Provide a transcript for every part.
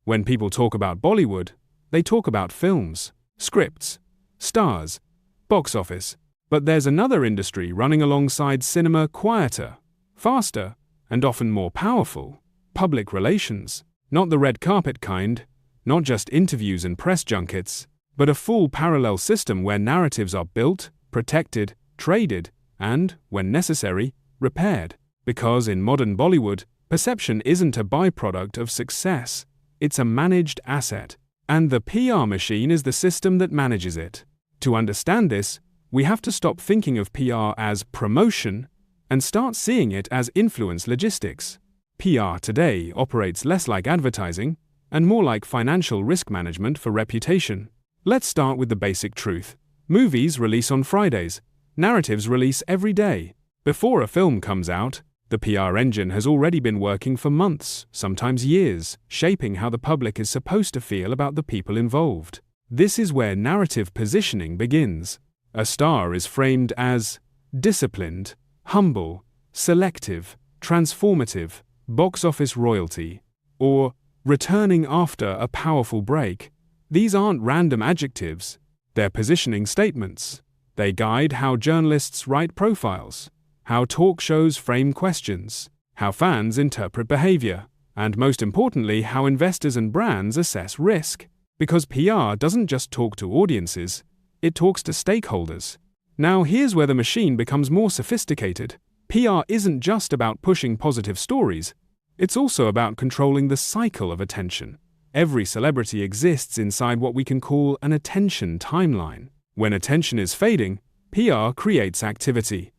When people talk about Bollywood, they talk about films, scripts, stars, box office. But there's another industry running alongside cinema, quieter, faster, and often more powerful: public relations. Not the red carpet kind, not just interviews and press junkets, but a full parallel system where narratives are built, protected, traded, and, when necessary, repaired. Because in modern Bollywood, perception isn't a byproduct of success, it's a managed asset, and the PR machine is the system that manages it. To understand this, we have to stop thinking of PR as promotion and start seeing it as influence logistics. PR today operates less like advertising and more like financial risk management for reputation. Let's start with the basic truth. Movies release on Fridays. Narratives release every day. Before a film comes out, the PR engine has already been working for months, sometimes years, shaping how the public is supposed to feel about the people involved. This is where narrative positioning begins. A star is framed as disciplined, humble, selective, transformative, box office royalty, or returning after a powerful break. These aren't random adjectives, they're positioning statements. They guide how journalists write profiles, how talk shows frame questions, how fans interpret behavior, and most importantly, how investors and brands assess risk. Because PR doesn't just talk to audiences, it talks to stakeholders. Now here's where the machine becomes more sophisticated. PR isn't just about pushing positive stories, it's also about controlling the cycle of attention. Every celebrity exists inside what we can call an attention timeline. When attention is fading, PR creates activity.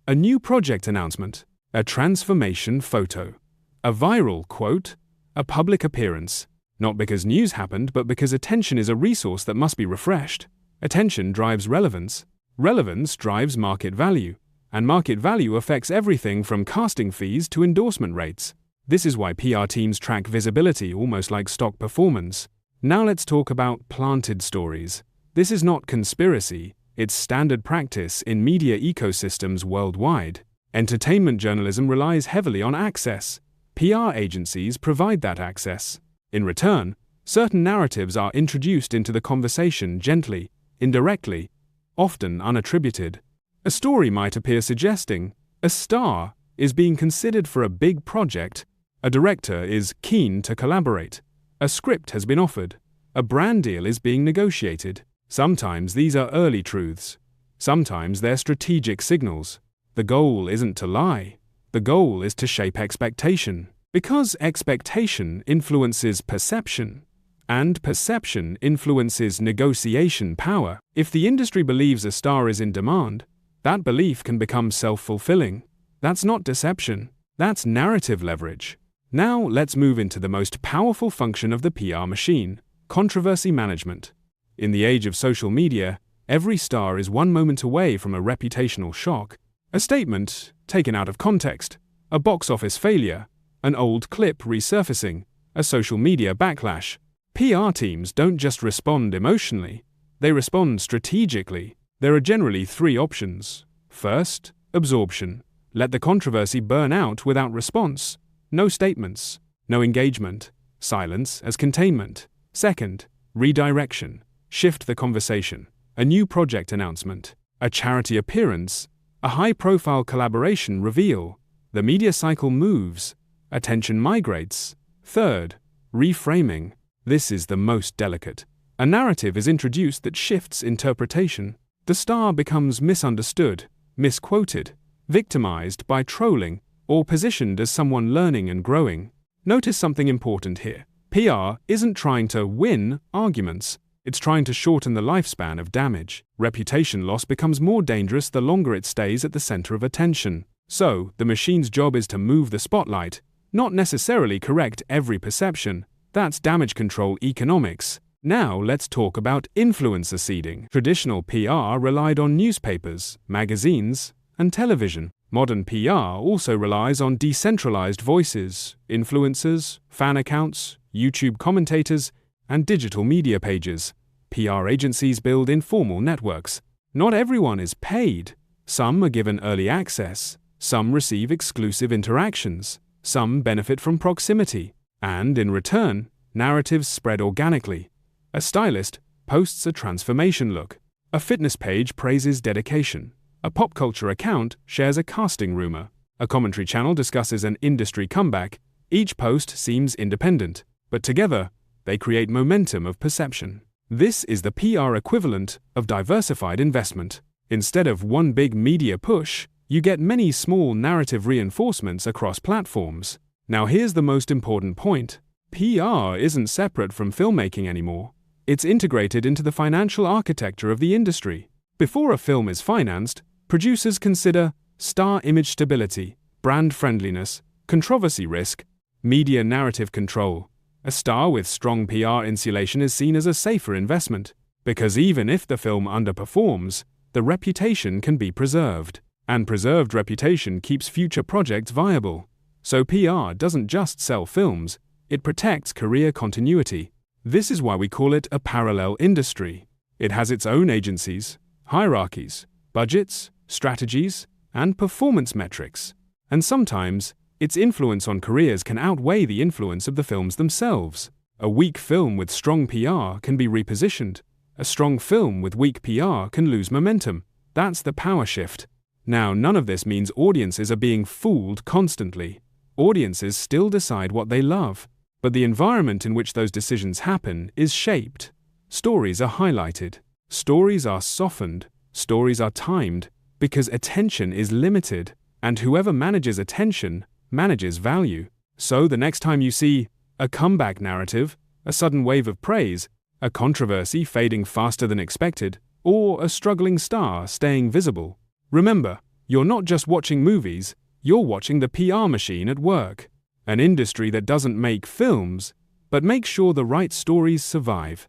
A new project announcement, a transformation photo, a viral quote, a public appearance. Not because news happened, but because attention is a resource that must be refreshed. Attention drives relevance. Relevance drives market value. And market value affects everything from casting fees to endorsement rates. This is why PR teams track visibility almost like stock performance. Now let's talk about planted stories. This is not conspiracy, it's standard practice in media ecosystems worldwide. Entertainment journalism relies heavily on access. PR agencies provide that access. In return, certain narratives are introduced into the conversation gently, indirectly, often unattributed. A story might appear suggesting a star is being considered for a big project, a director is keen to collaborate, a script has been offered, a brand deal is being negotiated. Sometimes these are early truths. Sometimes they're strategic signals. The goal isn't to lie. The goal is to shape expectation. Because expectation influences perception, and perception influences negotiation power. If the industry believes a star is in demand, that belief can become self-fulfilling. That's not deception, that's narrative leverage. Now let's move into the most powerful function of the PR machine: controversy management. In the age of social media, every star is one moment away from a reputational shock, a statement taken out of context, a box office failure, an old clip resurfacing, a social media backlash. PR teams don't just respond emotionally, they respond strategically. There are generally three options. First, absorption. Let the controversy burn out without response. No statements, no engagement, silence as containment. Second, redirection. Shift the conversation. A new project announcement, a charity appearance, a high-profile collaboration reveal. The media cycle moves. Attention migrates. Third, reframing. This is the most delicate. A narrative is introduced that shifts interpretation. The star becomes misunderstood, misquoted, victimized by trolling, or positioned as someone learning and growing. Notice something important here. PR isn't trying to win arguments. It's trying to shorten the lifespan of damage. Reputation loss becomes more dangerous the longer it stays at the center of attention. So, the machine's job is to move the spotlight, not necessarily correct every perception. That's damage control economics. Now let's talk about influencer seeding. Traditional PR relied on newspapers, magazines, and television. Modern PR also relies on decentralized voices, influencers, fan accounts, YouTube commentators, and digital media pages. PR agencies build informal networks. Not everyone is paid. Some are given early access. Some receive exclusive interactions. Some benefit from proximity. And in return, narratives spread organically. A stylist posts a transformation look. A fitness page praises dedication. A pop culture account shares a casting rumor. A commentary channel discusses an industry comeback. Each post seems independent, but together, they create momentum of perception. This is the PR equivalent of diversified investment. Instead of one big media push, you get many small narrative reinforcements across platforms. Now here's the most important point. PR isn't separate from filmmaking anymore. It's integrated into the financial architecture of the industry. Before a film is financed, producers consider star image stability, brand friendliness, controversy risk, media narrative control. A star with strong PR insulation is seen as a safer investment, because even if the film underperforms, the reputation can be preserved, and preserved reputation keeps future projects viable. So PR doesn't just sell films, it protects career continuity. This is why we call it a parallel industry. It has its own agencies, hierarchies, budgets, strategies, and performance metrics. And sometimes, its influence on careers can outweigh the influence of the films themselves. A weak film with strong PR can be repositioned. A strong film with weak PR can lose momentum. That's the power shift. Now, none of this means audiences are being fooled constantly. Audiences still decide what they love, but the environment in which those decisions happen is shaped. Stories are highlighted. Stories are softened. Stories are timed, because attention is limited, and whoever manages attention manages value. So the next time you see a comeback narrative, a sudden wave of praise, a controversy fading faster than expected, or a struggling star staying visible, remember, you're not just watching movies, you're watching the PR machine at work. An industry that doesn't make films, but makes sure the right stories survive.